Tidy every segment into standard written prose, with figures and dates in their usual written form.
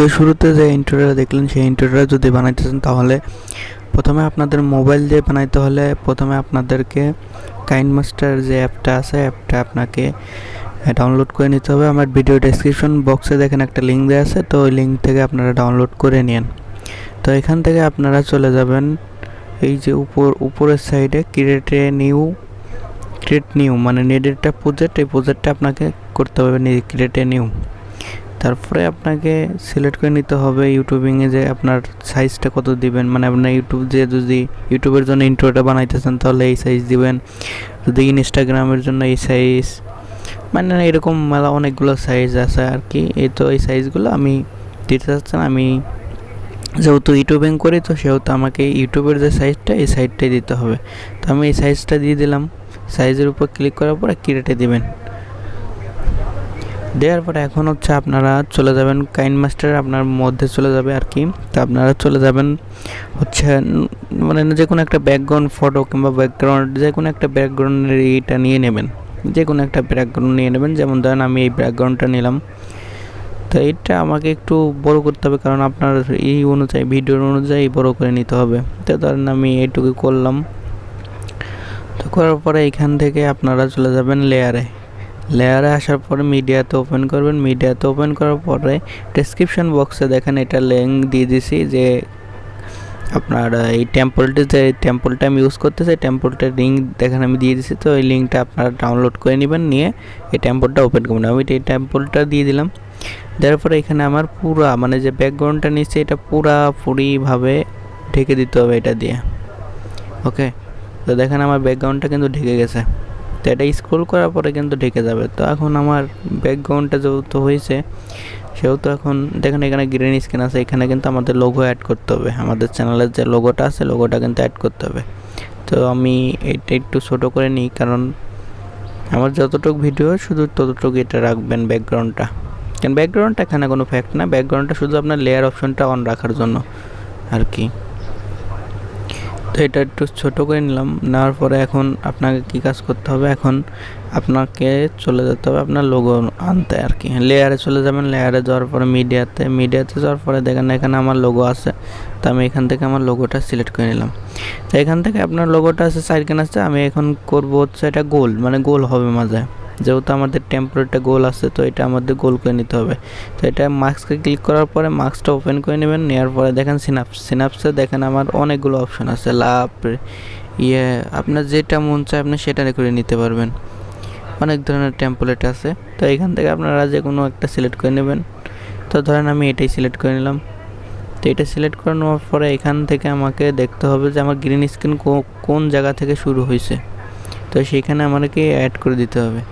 Video শুরুতে যে ইন্ট্রোটা দেখলেন সেই ইন্ট্রোটা যদি বানাইতে চান তাহলে প্রথমে আপনাদের মোবাইল দিয়ে বানাইতে হলে প্রথমে আপনাদেরকে কাইনমাস্টার যে অ্যাপটা আছে অ্যাপটা আপনাকে ডাউনলোড করে নিতে হবে। আমার ভিডিও ডেসক্রিপশন বক্সে দেখেন একটা লিঙ্ক দেওয়া আছে, তো ওই লিঙ্ক থেকে আপনারা ডাউনলোড করে নিন। তো এখান থেকে আপনারা চলে যাবেন এই যে উপরের সাইডে ক্রিয়েট নিউ মানে নেট একটা প্রজেক্ট, এই প্রজেক্টটা আপনাকে করতে হবে ক্রিয়েট নিউ। তারপরে আপনাকে সিলেক্ট করে নিতে হবে ইউটিউবিংয়ে যে আপনার সাইজটা কত দিবেন, মানে আপনার যদি ইউটিউবের জন্য ইন্ট্রোটা বানাইতে চান তাহলে এই সাইজ দিবেন, যদি ইনস্টাগ্রামের জন্য এই সাইজ, মানে এরকম মেলা অনেকগুলো সাইজ আছে আর কি। এই তো এই সাইজগুলো আমি দিতে চাচ্ছেন, আমি যেহেতু ইউটিউবিং করি তো সেহেতু আমাকে ইউটিউবের যে সাইজটা এই সাইজটাই দিতে হবে। তো আমি এই সাইজটা দিয়ে দিলাম। সাইজের উপর ক্লিক করার পরে ক্রিয়েটে দিবেন। দেওয়ার পরে এখন হচ্ছে আপনারা চলে যাবেন কাইনমাস্টার আপনার মধ্যে চলে যাবে আর কি। তো আপনারা চলে যাবেন হচ্ছে মানে যে কোনো একটা ব্যাকগ্রাউন্ড ফটো কিংবা ব্যাকগ্রাউন্ড যে কোনো একটা ব্যাকগ্রাউন্ডের এইটা নিয়ে নেবেন, যে কোনো একটা ব্যাকগ্রাউন্ড নিয়ে নেবেন। যেমন ধরেন আমি এই ব্যাকগ্রাউন্ডটা নিলাম। তো এইটা আমাকে একটু বড় করতে হবে কারণ আপনার এই অনুযায়ী ভিডিওর অনুযায়ী বড় করে নিতে হবে। তো ধরেন আমি এইটুকু করলাম। তো করার পরে এখান থেকে আপনারা চলে যাবেন লেয়ারে আসার পরে মিডিয়াতে ওপেন করবেন। মিডিয়াতে ওপেন করার পরে ডেসক্রিপশন বক্সে দেখেন এটা লিঙ্ক দিয়ে দিছি যে আপনার এই টেম্পলটা আমি ইউজ করতেছি, টেম্পলটার লিঙ্ক দেখেন আমি দিয়ে দিছি। তো এই লিঙ্কটা আপনারা ডাউনলোড করে নেবেন, নিয়ে এই টেম্পলটা ওপেন করবেন। আমি এই টেম্পলটা দিয়ে দিলাম। দেওয়ার পরে এখানে আমার পুরা মানে যে ব্যাকগ্রাউন্ডটা নিচ্ছে এটা পুরাপুরিভাবে ঢেকে দিতে হবে এটা দিয়ে। ওকে, তো দেখেন আমার ব্যাকগ্রাউন্ডটা কিন্তু ঢেকে গেছে। তো এটা স্ক্রল করার পরে কিন্তু ঢেকে যাবে। তো এখন আমার ব্যাকগ্রাউন্ডটা যেহেতু হয়েছে সেহেতু এখন দেখেন এখানে গ্রিন স্ক্রিন আছে, এখানে কিন্তু আমাদের লোগো অ্যাড করতে হবে, আমাদের চ্যানেলের যে লোগোটা আছে লোগোটা কিন্তু অ্যাড করতে হবে। তো আমি এটা একটু ছোটো করে নিই কারণ আমার যতটুকু ভিডিও শুধু ততটুকু এটা রাখবেন ব্যাকগ্রাউন্ডটা, কারণ ব্যাকগ্রাউন্ডটা এখানে কোনো ফ্যাক্ট না, ব্যাকগ্রাউন্ডটা শুধু আপনার লেয়ার অপশনটা অন রাখার জন্য আর কি। তো এটা একটু ছোটো করে নিলাম। নেওয়ার পরে এখন আপনাকে কী কাজ করতে হবে, এখন আপনাকে চলে যেতে হবে আপনার লোগো আনতে আর কি। লেয়ারে চলে যাবেন, লেয়ারে যাওয়ার পরে মিডিয়াতে যাওয়ার পরে দেখেন এখানে আমার লোগো আছে। তো আমি এখান থেকে আমার লোগোটা সিলেক্ট করে নিলাম। তো এখান থেকে আপনার লোগোটা আছে সাইডখানে আছে, আমি এখন করবো হচ্ছে এটা গোল, মানে গোল হবে মাঝে, যেহেতু আমাদের টেম্পোরারিটা গোল আছে তো এটা আমাদের গোল করে নিতে হবে। তো এটা মাস্ককে ক্লিক করার পরে মাস্কটা ওপেন করে নেবেন। নেওয়ার পরে দেখেন সিনাপসে দেখেন আমার অনেকগুলো অপশন আছে, আপনার যেটা মন চায় আপনি সেটা করে নিতে পারবেন, অনেক ধরনের টেম্পলেট আছে। তো এখান থেকে আপনারা যে কোনো একটা সিলেক্ট করে নেবেন। তো ধরেন আমি এটাই সিলেক্ট করে নিলাম। তো এটা সিলেক্ট করে নেওয়ার পরে এখান থেকে আমাকে দেখতে হবে যে আমার গ্রিন স্ক্রিন কোন জায়গা থেকে শুরু হয়েছে, তো সেইখানে আমাকে অ্যাড করে দিতে হবে।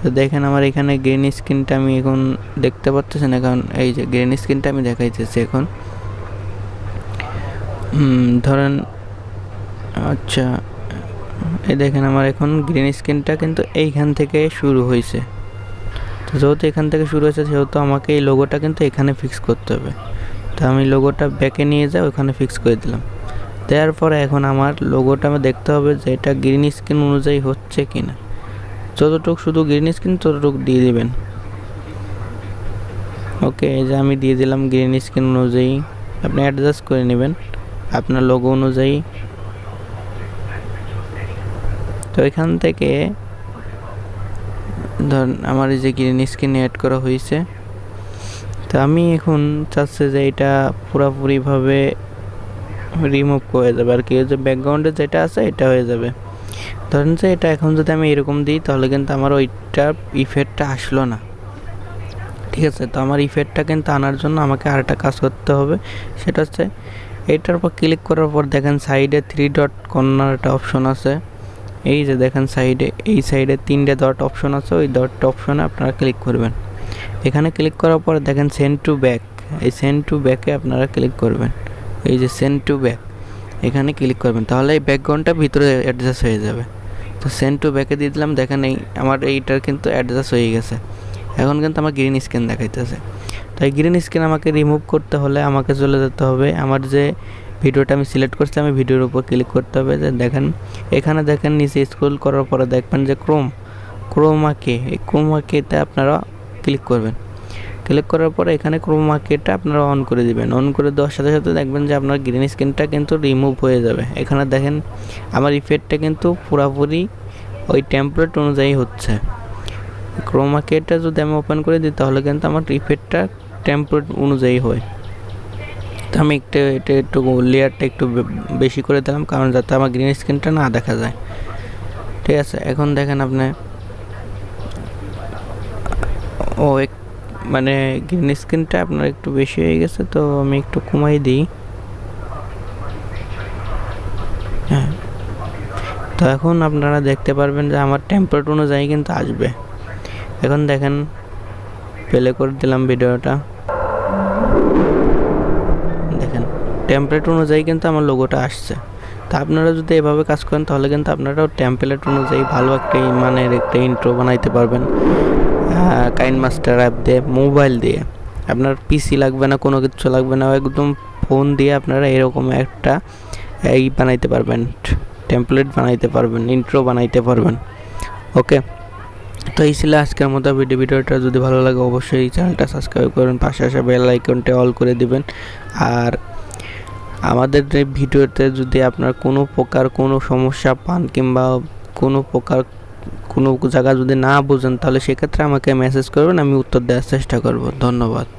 তো দেখেন আমার এখানে গ্রিন স্ক্রিনটা আমি এখন দেখতে পাচ্ছেন না, কারণ এই যে গ্রিন স্ক্রিনটা আমি দেখাইতেছি এখন। ধরেন আচ্ছা এই দেখেন আমার এখন গ্রিন স্ক্রিনটা কিন্তু এইখান থেকে শুরু হয়েছে। তো যেহেতু এখান থেকে শুরু হয়েছে সেহেতু আমাকে এই লোগোটা কিন্তু এখানে ফিক্স করতে হবে। তো আমি লোগোটা ব্যাকে নিয়ে যাই, ওখানে ফিক্স করে দিলাম। দেওয়ার পরে এখন আমার লোগোটা আমি দেখতে হবে যে এটা গ্রিন স্ক্রিন অনুযায়ী হচ্ছে কি না। যতটুকু শুধু গ্রিন স্ক্রিন ততটুকু দিয়ে দিবেন। ওকে, এই যে আমি দিয়ে দিলাম গ্রিন স্ক্রিন অনুযায়ী, আপনি অ্যাডজাস্ট করে নেবেন আপনার লোগো অনুযায়ী। তো এখান থেকে ধরুন আমার এই যে গ্রিন স্ক্রিন অ্যাড করা হয়েছে। তো আমি এখন চাচ্ছি যে এটা পুরোপুরিভাবে রিমুভ হয়ে যাবে আর কি, যে ব্যাকগ্রাউন্ডে যেটা আছে এটা হয়ে যাবে। ধরেন যে এটা এখন যদি আমি এরকম দিই তাহলে কিন্তু আমার ওইটার ইফেক্টটা আসলো না, ঠিক আছে। তো আমার ইফেক্টটা কিন্তু আনার জন্য আমাকে আরেকটা কাজ করতে হবে, সেটা হচ্ছে এইটার উপর ক্লিক করার পর দেখেন সাইডে 3 ডট কর্নার একটা অপশন আছে। এই যে দেখেন এই সাইডে 3টে ডট অপশন আছে, ওই ডট অপশনে আপনারা ক্লিক করবেন। এখানে ক্লিক করার পর দেখেন সেন্ড টু ব্যাক, এই সেন্ড টু ব্যাকে আপনারা ক্লিক করবেন। এই যে সেন্ড টু ব্যাক এখানে ক্লিক করবেন, তাহলে এই ব্যাকগ্রাউন্ডটা ভিতরে অ্যাডজাস্ট হয়ে যাবে। তো সেন্ড টু ব্যাকে দিয়ে দিলাম, দেখেন এই আমার এইটার কিন্তু অ্যাডজাস্ট হয়ে গেছে। এখন কিন্তু আমার গ্রিন স্ক্রিন দেখাইতেছে। তো এই গ্রিন স্ক্রিন আমাকে রিমুভ করতে হলে আমাকে চলে যেতে হবে আমার যে ভিডিওটা আমি সিলেক্ট করছি, আমি ভিডিওর উপর ক্লিক করতে হবে। যে দেখেন এখানে দেখেন নিচে স্ক্রল করার পরে দেখবেন যে ক্রোমাকে, এই ক্রোমাকেতে আপনারা ক্লিক করবেন। ক্লিক করার পরে এখানে ক্রোমা কিটা আপনারা অন করে দিবেন। অন করে দেওয়ার সাথে সাথে দেখবেন যে আপনার গ্রিন স্ক্রিনটা কিন্তু রিমুভ হয়ে যাবে। এখানে দেখেন আমার ইফেক্টটা কিন্তু পুরোপুরি ওই টেমপ্লেট অনুযায়ী হচ্ছে। ক্রোমা কিটা যদি আমি ওপেন করে দিই তাহলে কিন্তু আমার ইফেক্টটা টেমপ্লেট অনুযায়ী হয়। তো আমি একটু লেয়ারটা একটু বেশি করে দিলাম, কারণ যাতে আমার গ্রিন স্ক্রিনটা না দেখা যায়। ঠিক আছে, এখন দেখেন আপনি মানে গ্রিন স্ক্রিনটা আপনার একটু বেশি হয়ে গেছে, তো আমি একটু কমাই দিই। হ্যাঁ, তো এখন আপনারা দেখতে পারবেন যে আমার টেমপ্লেট অনুযায়ী কিন্তু আসবে। এখন দেখেন, প্লে করে দিলাম ভিডিওটা, দেখেন টেমপ্লেট অনুযায়ী কিন্তু আমার লোগোটা আসছে। তো আপনারা যদি এভাবে কাজ করেন তাহলে কিন্তু আপনারাও টেমপ্লেট অনুযায়ী ভালো একটা মানের একটা ইন্ট্রো বানাইতে পারবেন কাইনমাস্টার অ্যাপ দিয়ে, মোবাইল দিয়ে। আপনার পিসি লাগবে না, কোনো কিছু লাগবে না, একদম ফোন দিয়ে আপনারা এরকম একটা বানাইতে পারবেন, টেমপ্লেট বানাইতে পারবেন, ইন্ট্রো বানাইতে পারবেন। ওকে, তো এই ছিল আজকের মতো ভিডিওটা। যদি ভালো লাগে অবশ্যই চ্যানেলটা সাবস্ক্রাইব করবেন, পাশে আসা বেল আইকনটা অল করে দিবেন। আর আমাদের এই ভিডিওতে যদি আপনার কোনো প্রকার কোনো সমস্যা পান কিংবা কোনো প্রকার কোনো জায়গা যদি না বুঝেন তাহলে সেক্ষেত্রে আমাকে মেসেজ করবেন, আমি উত্তর দেওয়ার চেষ্টা করব। ধন্যবাদ।